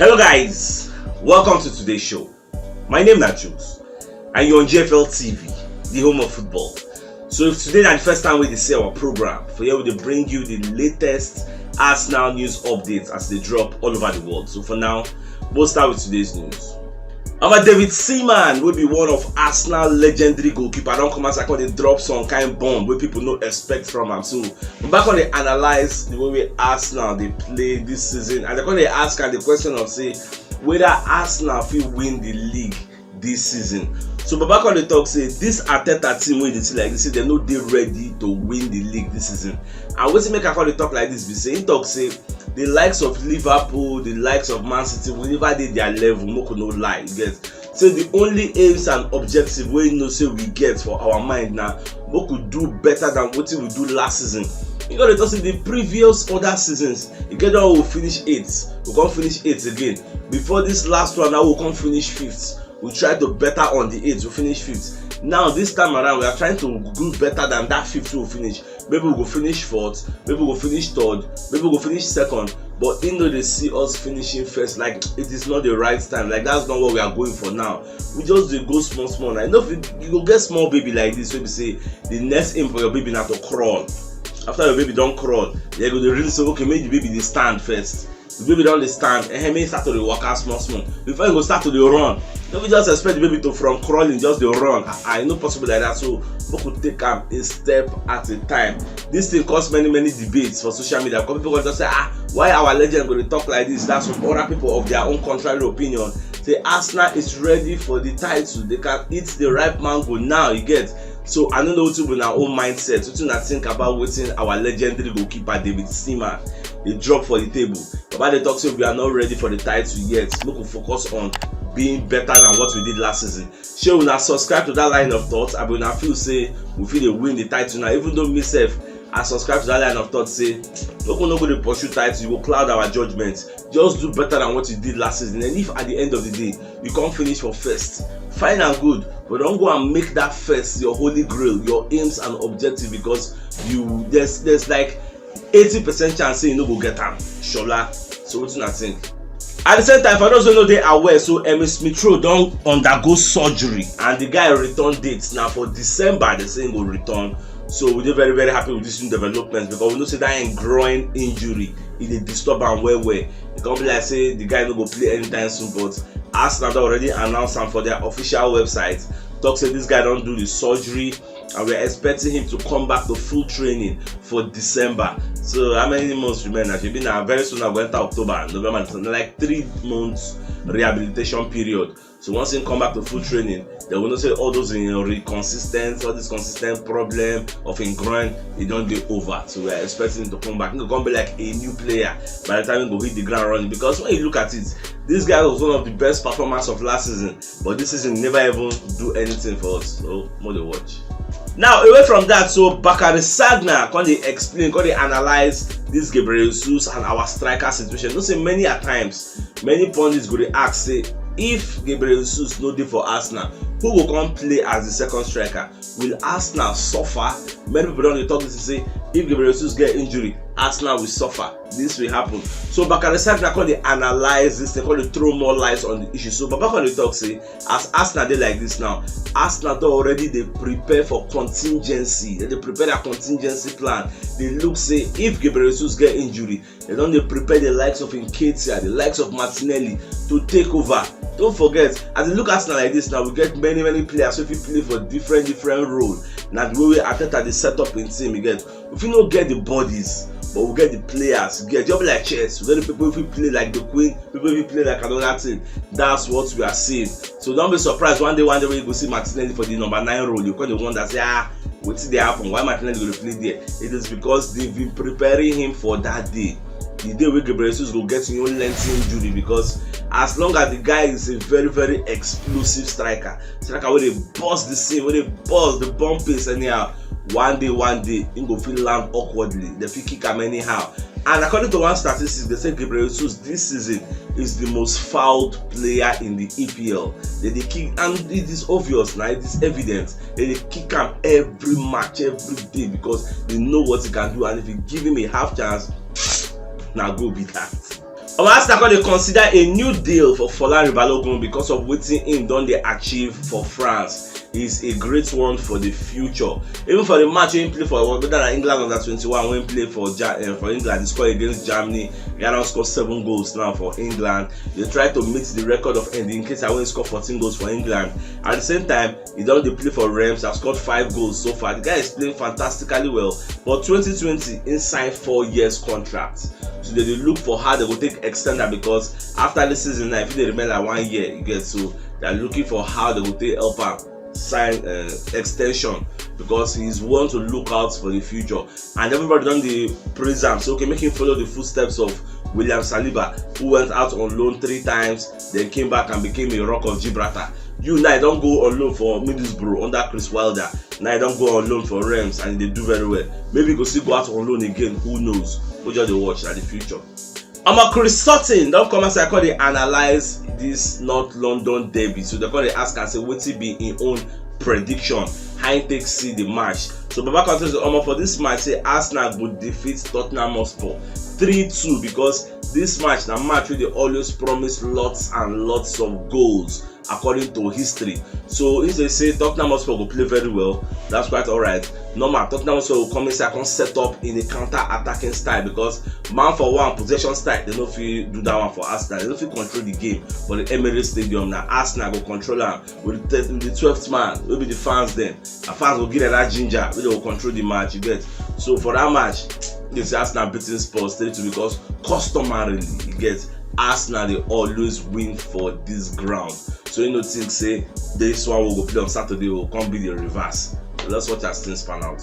Hello guys, welcome to today's show. My name is CHUKS and you're on JFL TV, the home of football. So if today is the first time we see our program, for here we bring you the latest Arsenal news updates as they drop all over the world. So for now, we'll start with today's news. David Seaman will be one of Arsenal legendary goalkeeper. Don't come as I call they drop some kind of bomb where people no expect from him. So back on they analyze the way Arsenal they play this season, and they're going to ask the question of say whether Arsenal will win the league this season. So back on the talk say this Arteta team wey they see like this, they know they ready to win the league this season. And what make I call the talk like this? Be saying talk say the likes of Liverpool, the likes of Man City, whenever they their level, no lie, you get. So the only aims and objective we know say we get for our mind now, we could do better than what we do last season. You got to see the previous other seasons. You get that we'll finish 8th, we can't finish 8th again. Before this last one, now we can't finish 5th. We try to better on the 8th, we finish 5th. Now this time around, we are trying to do better than that 5th we'll finish. Maybe we'll go finish 4th, maybe we'll go finish 3rd, maybe we'll go finish 2nd. But you know they see us finishing first, like it is not the right time. Like that's not what we are going for now. We just do go small. I know if you go get small baby like this, so you say the next aim for your baby now to crawl. After your baby don't crawl, you go to really say okay, make the baby they stand first. The baby don't stand, and may start to the walk out small. Before you go start to the run, don't just expect the baby to from crawling just the run. I know possible like that, so we could take a step at a time. This thing cause many debates for social media. Because people just say why our legend going to talk like this? That's from other people of their own contrary opinion. Say Arsenal is ready for the title. They can eat the ripe mango now. You get. So I don't know what to in our own mindset. What to think about waiting our legendary goalkeeper David Seaman. They drop for the table. But they talk say we are not ready for the title yet. We can focus on being better than what we did last season. Sure, we now subscribe to that line of thoughts. I will now feel say we feel they win the title now. Even though myself I subscribe to that line of thought say no one go to pursue titles, you will cloud our judgment. Just do better than what you did last season. And if at the end of the day you can't finish for first, fine and good, but don't go and make that first your holy grail, your aims and objective, because there's like 80% chance say you no go get them. Shola. So what do you think? At the same time, for those who know they are aware, so Smith Rowe don't undergo surgery, and the guy return dates now for December. They say he will return. So we're very happy with this new development, because we know say that groin injury is a disturb and well. It can't be like say the guy no go play anytime soon, but Arsenal already announced him for their official website. Talk say this guy don't do the surgery, and we're expecting him to come back to full training for December. So how many months remain? As you've been now very soon, I'm going to October, November, December, like 3 months rehabilitation period. So once he come back to full training, they will not say all those inconsistent, all this consistent problem of in groin, it don't be over. So we are expecting him to come back. He's going to be like a new player by the time he go hit the ground running. Because when you look at it, this guy was one of the best performers of last season, but this season never even do anything for us. So more to watch. Now away from that, so Bakary Sagna can they explain, can they analyze this Gabriel Jesus and our striker situation. Don't say many at times, many pundits go to ask say if Gabriel Jesus no dey for Arsenal, who will come play as the second striker? Will Arsenal suffer? Many people don't talk this to say if Gabriel Jesus get injury, Arsenal will suffer. This will happen. So Bakary Sagna can they analyze this, they can they throw more lights on the issue. So Baba can they talk say as Arsenal they like this now, Arsenal already they prepare for contingency. They prepare their contingency plan. They look say if Gabriel Jesus get injury, they don't they prepare the likes of Nketiah, the likes of Martinelli to take over. Don't forget, as you look at Arsenal like this now, we get many players who play for different roles. Now the way we Arteta the setup in team, we get if you don't get the bodies, but we get the players, we get just like chess, we get the people who play like the queen, people who play like another team. That's what we are seeing. So don't be surprised one day when you go see Martinelli for the number 9 role, you're going to wonder say what did they happen? Why Martinelli going to play there? It is because they've been preparing him for that day. The day where Gabriel Jesus go get your lengthy injury, because as long as the guy is a very explosive striker where they bust the scene, where they bust the bomb pace anyhow, one day he go feel land awkwardly. They feel kick him anyhow. And according to one statistics, they say Gabriel Jesus this season is the most fouled player in the EPL. They kick, and it is obvious now, it is evident. They kick him every match, every day, because they know what he can do, and if you give him a half chance, now go be that. Arsenal come dey consider a new deal for Balogun because of wetin him don dey achieve for France. Is a great one for the future. Even for the match wey him play for whether na England under 21 wey him play for England, he score against Germany. He don score 7 goals now for England. They try to meet the record of Eddie Nketiah wey score 14 goals for England. At the same time, he don dey play for Reims, has scored 5 goals so far. The guy is playing fantastically well. But 2020, he signed 4 years contract. So they look for how they go take extend that, because after the season now, if they remain like 1 year, you get, so they're looking for how they go take help am sign extension, because he's one to look out for the future. And everybody don dey praise am, so okay, make him follow the footsteps of William Saliba, who went out on loan 3 times, then came back and became a Rock of Gibraltar. You now don't go on loan for Middlesbrough under Chris Wilder. Now you don't go on loan for Reims, and they do very well. Maybe you go still go out on loan again. Who knows? We'll just watch at the future. Chris Sutton don't come outside, call they analyze this North London derby. So they call they ask and say what it be in own prediction. How you take see the match. So Baba contest for this match say Arsenal would defeat Tottenham Hotspur 3-2, because this match na match where they always promise lots and lots of goals according to history. So if they say Tottenham Hotspur will play very well, that's quite alright. Normal Tottenham Hotspur will come inside and set up in a counter-attacking style, because man for one possession style, they don't feel do that one for Arsenal. They don't feel control the game for the Emirates Stadium. Now Arsenal will control them with the 12th man. Will be the fans then. The fans will give them that ginger. They will control the match. You get. So for that match, they say Arsenal beating Spurs 3-2, because customarily you get Arsenal they always win for this ground. So you know think say this one will go play on Saturday will come be the reverse. So let's watch as things pan out.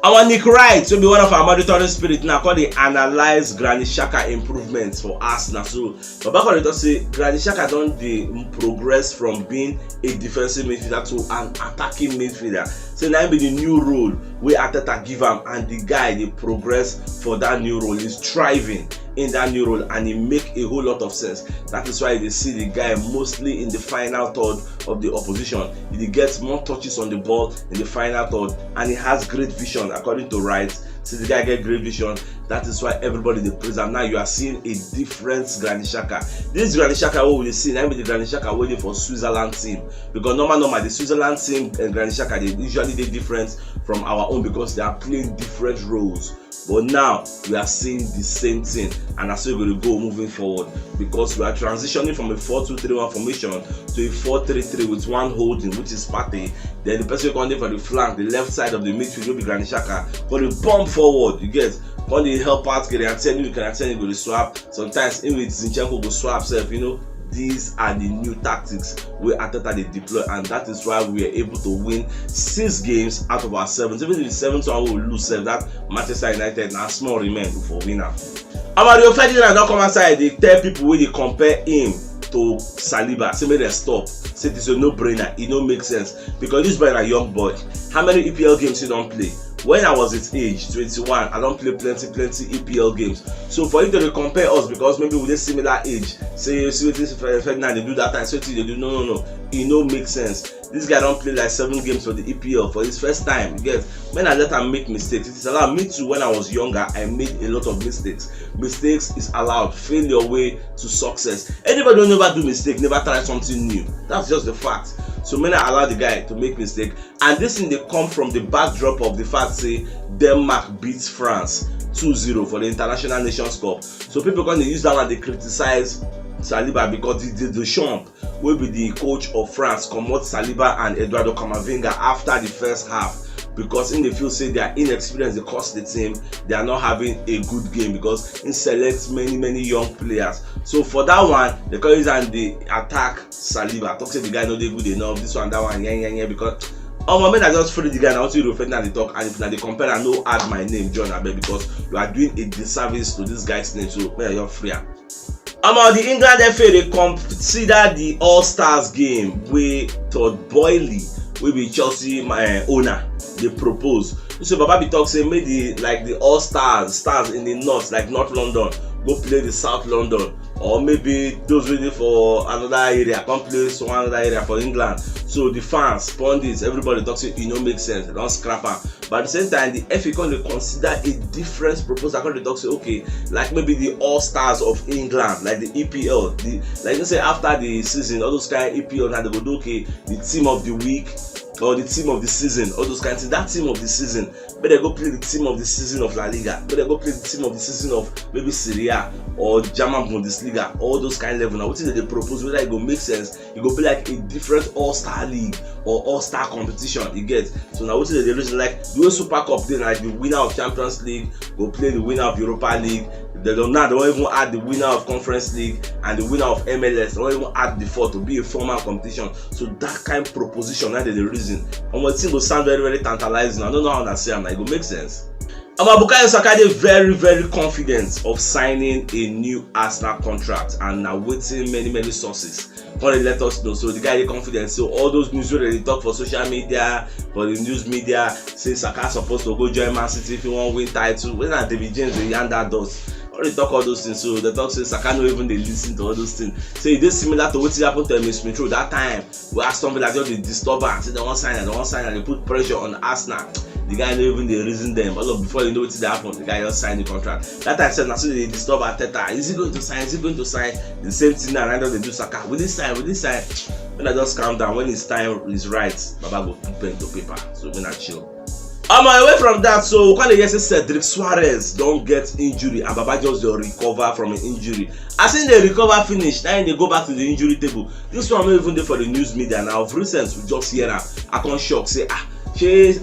Our Nick Wright will be one of our monitoring spirit now called the analyze Granit Xhaka improvements for Arsenal. So Baba Koreto say Granit Xhaka don progress from being a defensive midfielder to an attacking midfielder. So now be the new role where Arteta give him, and the guy they progress for that new role. He's thriving in that new role, and it make a whole lot of sense. That is why they see the guy mostly in the final third of the opposition. He gets more touches on the ball in the final third, and he has great vision according to Wright. See the guy get great vision. That is why everybody they praise him. Now you are seeing a different Granit Xhaka. This Granit Xhaka what we see now be the Granit Xhaka waiting for Switzerland team, because normal the Switzerland team and Granit Xhaka they usually they different from our own, because they are playing different roles. But now we are seeing the same thing, and that's where we're going to go moving forward, because we are transitioning from a 4-2-3-1 formation to a 4-3-3 with one holding, which is Partey. Then the person going for the flank, the left side of the midfield will be Granit Xhaka. Going to pump forward, you get. When they help out, you can attend, go to swap. Sometimes even with Zinchenko go swap self, you know. These are the new tactics where Arteta they deploy, and that is why we are able to win 6 games out of our 7. Even if the 7th one we will lose, that Manchester United now small remain for winner. Rio Ferdinand don't come outside. They tell people when they compare him to Saliba, say make them stop. Say this is a no-brainer. It don't make sense, because this boy is a young boy. How many EPL games he don't play? When I was his age, 21, I don't play plenty EPL games. So for you to compare us, because maybe with a similar age, say Ferdinand they do that time, so they do no. It no make sense. This guy don't play like 7 games for the EPL for his first time. You get, when I let him make mistakes, it is allowed. Me too. When I was younger, I made a lot of mistakes. Mistakes is allowed. Fail your way to success. Anybody who never do mistake, never try something new. That's just the fact. So many allow the guy to make mistake, and this thing they come from the backdrop of the fact say Denmark beats France 2-0 for the International Nations Cup. So people can use that and they criticize Saliba, because the Champ will be the coach of France comot Saliba and Eduardo Camavinga after the first half, because in the field say they are inexperienced, they cost the team, they are not having a good game, because it selects many young players. So for that one, they call it and they attack Saliba. Talk say the guy not good enough, this one, that one, yeah, because I just free the guy. I want you to reflect and they talk, and if they compare, I know add my name John Abe, because you are doing a disservice to this guy's name. So you're free. The England FA they consider the All-Stars game where Todd Boehly will be Chelsea owner. They propose. So Baba be talk say maybe the All-Stars in the north, like North London, go play the South London or maybe those waiting for another area come play one other area for England. So the fans, pundits, everybody talks it, make sense, they don't scrap am. But at the same time, the FA can consider a different proposal. Can they talk say, okay, like maybe the All Stars of England, like the EPL, like you say after the season, all those kind of EPL, now they go do okay, the team of the week or the team of the season, all those kinds of things. That team of the season, but they go play the team of the season of La Liga, but they go play the team of the season of maybe Serie A or German Bundesliga, all those kind of level. Now, what is it they propose? Whether it go make sense, it go be like a different all-star league or all-star competition. You get so now what is the reason like the Super Cup? Then like the winner of Champions League go play the winner of Europa League. They don't even add the winner of Conference League and the winner of MLS. They don't even add the four to be a formal competition. So that kind of proposition, that is the reason. And what thing will sound very, very tantalizing. I don't know how to say it. It will make sense. Bukayo Saka is very, very confident of signing a new Arsenal contract and now waiting many sources. Want to let us know. So the guy is confident. So all those news where they talk for social media, for the news media, say Saka supposed to go join Man City if he want win title. When are David James the hand that does? Or they talk all those things. So they talk say Saka no even they listen to all those things. So it is similar to what happened to Miss Smith that time. We asked somebody like just the disturbance. They don't sign and they put pressure on Arsenal. The guy no even they reason them. Although before you know what happened, the guy just signed the contract. That time said, now so they disturb Arteta. Is he going to sign? Is he going to sign? The same thing now, they do Saka. Will he sign? When I just calm down, when his time is right, Baba go put pen to paper. So when I chill. Away from that, so when they say Cedric Suarez don't get injury and Baba just recover from an injury. As in they recover finish, then they go back to the injury table. This one not even there for the news media now. Of recent, we just hear I can't shock say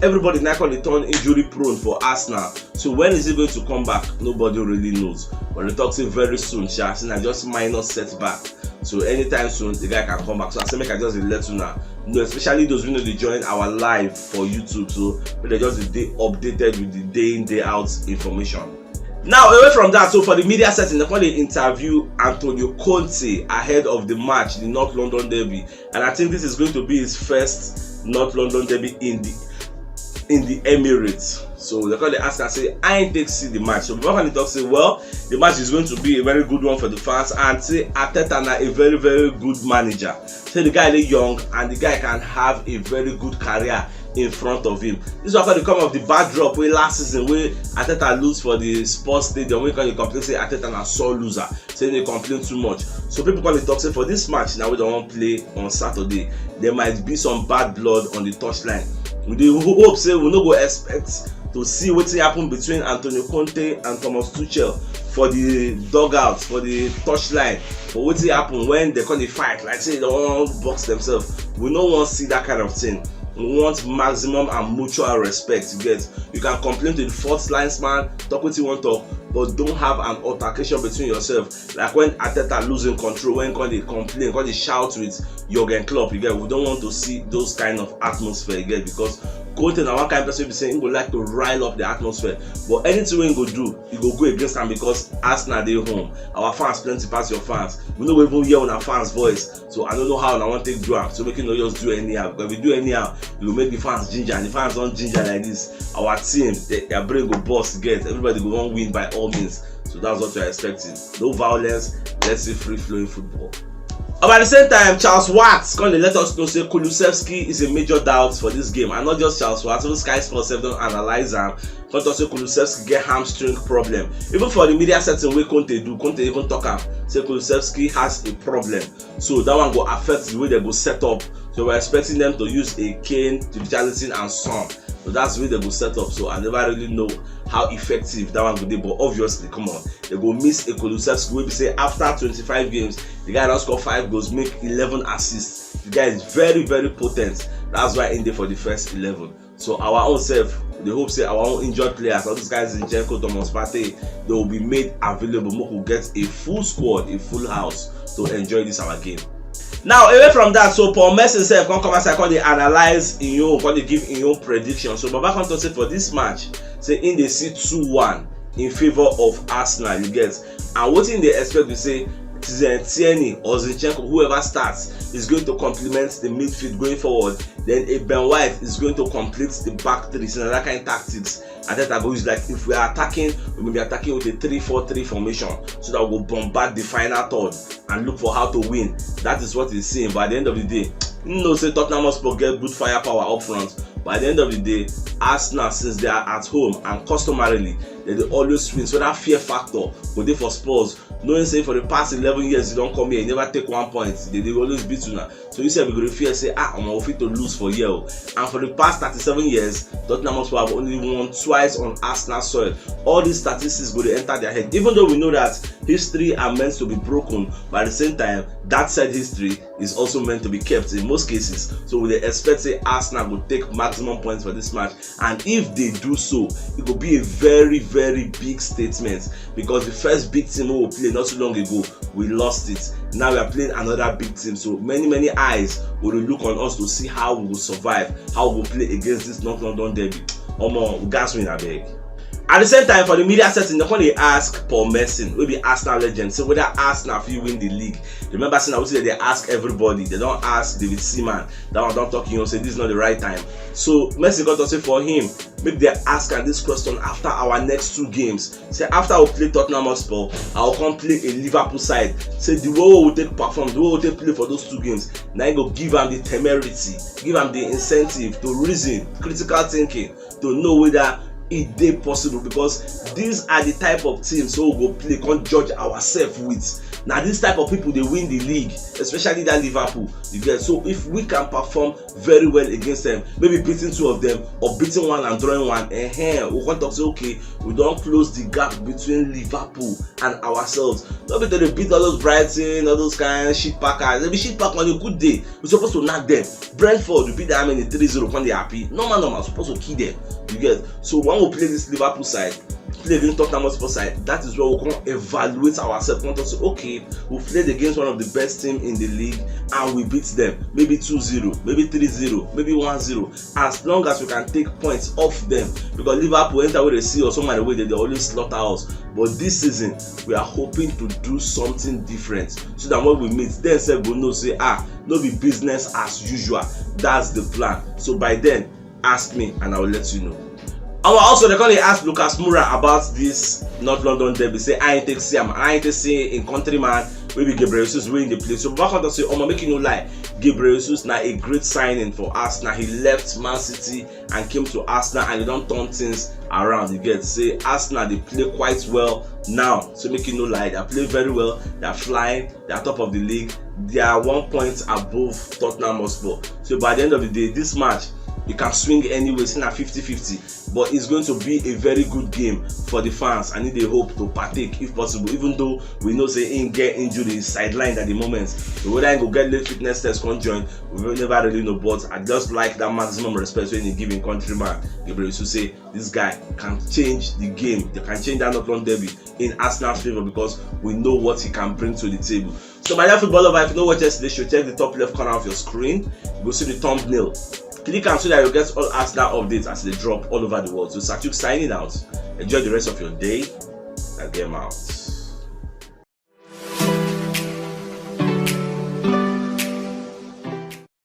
everybody now call it turn injury prone for Arsenal. So when is he going to come back? Nobody really knows. But they talk say very soon, saying I just minor setback. So anytime soon the guy can come back. So I say make I just let you know. Especially those who know they join our live for YouTube. So they just be updated with the day in day out information. Now away from that, so for the media setting, they interview Antonio Conte ahead of the match, the North London Derby, and I think this is going to be his first North London Derby in the Emirates. So they ask and say, I ain't take see the match. So before they talk say, well, the match is going to be a very good one for the fans, and say Arteta na a very, very good manager. Say the guy is young and the guy can have a very good career in front of him. This is what they come of the bad drop where last season where Arteta lose for the sports stadium, where you complain say Arteta na sore loser, saying they complain too much. So people can talk say for this match now we don't want to play on Saturday, there might be some bad blood on the touchline. We do hope say we no go expect to see what happen between Antonio Conte and Thomas Tuchel for the dugouts, for the touchline, for what happen when they come fight, like say they don't box themselves. We don't want to see that kind of thing. We want maximum and mutual respect. You can complain to the fourth linesman, talk what you want to talk, but don't have an altercation between yourself. Like when Arteta losing control, when they complain, when they shout with Jurgen Klopp, we don't want to see those kind of atmosphere, because Conte na one kind of person be saying he go like to rile up the atmosphere, but anything we go do, he go against them because Arsenal dey home. Our fans plenty pass your fans. We no even hear on our fans' voice, so I don't know how I want to take do am. So make you no just do anyhow. Because if we do anyhow, you will make the fans ginger, and the fans don't ginger like this. Our team, their brain go burst. Everybody go want win by all means. So that's what we are expecting. No violence. Let's see free flowing football. But at the same time, Charles Watts going to let us know say Kulusevski is a major doubt for this game, and not just Charles Watts. Even Sky Sports 7 don't analyze him. Conte say Kulusevski get hamstring problem. Even for the media setting where Conte even talk am say Kulusevski has a problem. So that one go affect the way they go set up. So we're expecting them to use a Kane, Richarlison, and Son. So that's the way they go set up. So I never really know how effective that one will be, but obviously, come on, they go miss a Kulusevski. We say after 25 games, the guy don't score 5 goals, make 11 assists. The guy is very, very potent. That's why in there for the first 11. So our own self, they hope say our own injured players, all these guys in Zinchenko, Thomas Partey, they will be made available. We will get a full squad, a full house to enjoy this our game. Now away from that, so Paul Messi himself come as I call they analyze in your, they give in your prediction. So Baba come to say for this match, say in they see 2-1 in favor of Arsenal, you get. And what in they expect to say Tierney or Zinchenko, whoever starts, is going to complement the midfield going forward. Then a Ben White is going to complete the back three. So that kind of tactics. And that I go is like, if we are attacking, we may be attacking with a 3-4-3 formation, so that we'll bombard the final third and look for how to win. That is what he's saying. But at the end of the day, say Tottenham must get good firepower up front. But at the end of the day, Arsenal, since they are at home and customarily they always win, so that fear factor go there for Spurs. Knowing say for the past 11 years you don't come here, you never take 1 point, they always beat you now. So you say we go to fear say I'm fit to lose for year. And for the past 37 years, Tottenham must have only won twice on Arsenal soil. All these statistics go to enter their head, even though we know that history are meant to be broken, but at the same time that said history is also meant to be kept in most cases. So we expect say Arsenal will take maximum points for this match, and if they do so, it will be a very big statement, because the first big team we will play not too long ago, we lost it. Now we are playing another big team, so many eyes will look on us to see how we will survive, how we will play against this North London derby. We gas win, I beg. At the same time, for the media setting, they when they ask Paul Merson, will be Arsenal legend, so whether Arsenal if you win the league. Remember, they ask everybody, they don't ask David Seaman. That one don't talk, say this is not the right time. So Merson got to say for him, maybe they ask this question after our next 2 games. Say after I will play Tottenham Hotspur, I will come play a Liverpool side. Say the way we will take perform, the way we will take play for those 2 games. Now you go give them the temerity, give them the incentive to reason, critical thinking, to know whether it dey possible, because these are the type of teams so we go play, can't judge ourselves with. Now this type of people they win the league, especially that Liverpool. You get, so if we can perform very well against them, maybe beating 2 of them or beating 1 and drawing 1, we can talk say okay, we don't close the gap between Liverpool and ourselves. Not because they beat all those Brighton, all those kind of shit packers. They be shit pack on a good day. We're supposed to knock them. Brentford, we beat them in a 3-0 when they happy. Normal, supposed to kill them. You get, so when we play this Liverpool side, play against Tottenham Hotspur side, that is where we can evaluate ourselves. We can say, okay, we played against one of the best teams in the league and we beat them, maybe 2-0, maybe 3-0, maybe 1-0, as long as we can take points off them. Because Liverpool enter where they see us, some of the way they always slaughter us. But this season, we are hoping to do something different, so that when we meet, then say we know say no be business as usual. That's the plan. So by then, ask me and I will let you know. And also they can ask Lucas Moura about this North London derby. Say I ain't take Siam, I ain't say in countryman, maybe Gabriel Jesus way in the place. So back on to say, make you no lie, Gabriel Jesus now a great signing for Arsenal. He left Man City and came to Arsenal, and they don't turn things around. You get, say Arsenal they play quite well now. So make you no lie, they play very well. They are flying. They are top of the league. They are 1 point above Tottenham Hotspur. So by the end of the day, this match, it can swing anyway, it's not 50-50, but it's going to be a very good game for the fans, and they hope to partake if possible, even though we know say in get injury sidelined at the moment. So whether I go get late fitness test can join, we will never really know, but I just like that maximum respect when you give in countryman Gabriel to say this guy can change the game. They can change that North London derby in Arsenal's favor, because we know what he can bring to the table. So my dear football lover, if you know what yesterday, should check the top left corner of your screen. You will see the thumbnail. Click on so that you get all Arsenal updates as they drop all over the world. So CHUKS signing out. Enjoy the rest of your day and get out.